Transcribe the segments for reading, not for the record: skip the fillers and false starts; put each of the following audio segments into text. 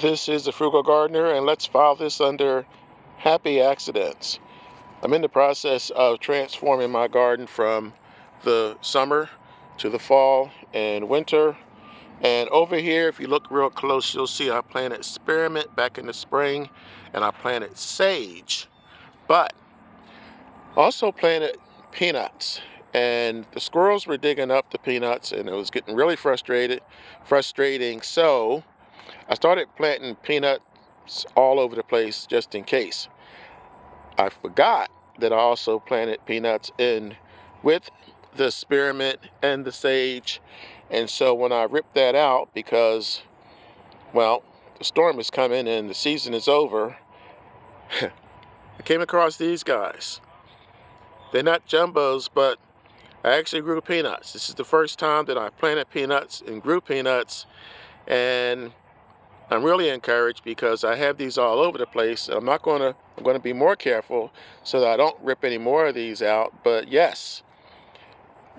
This is the Frugal Gardener, and let's file this under happy accidents. I'm in the process of transforming my garden from the summer to the fall and winter. And over here, if you look real close, you'll see I planted spearmint back in the spring, and I planted sage, but also planted peanuts. And the squirrels were digging up the peanuts, and it was getting really frustrating. So I started planting peanuts all over the place just in case. I forgot that I also planted peanuts in with the spearmint and the sage. And so when I ripped that out, because, well, the storm is coming and the season is over, I came across these guys. They're not jumbos, but I actually grew peanuts. This is the first time that I planted peanuts and grew peanuts, and I'm really encouraged because I have these all over the place. I'm going to be more careful so that I don't rip any more of these out. But yes,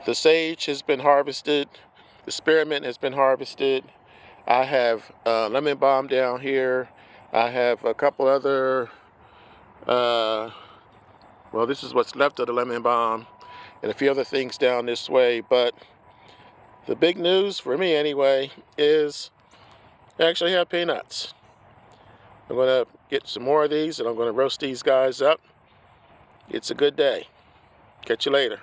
the sage has been harvested. The spearmint has been harvested. I have lemon balm down here. I have a couple other, well, this is what's left of the lemon balm, and a few other things down this way. But the big news for me anyway is I actually have peanuts. I'm going to get some more of these, and I'm going to roast these guys up. It's a good day. Catch you later.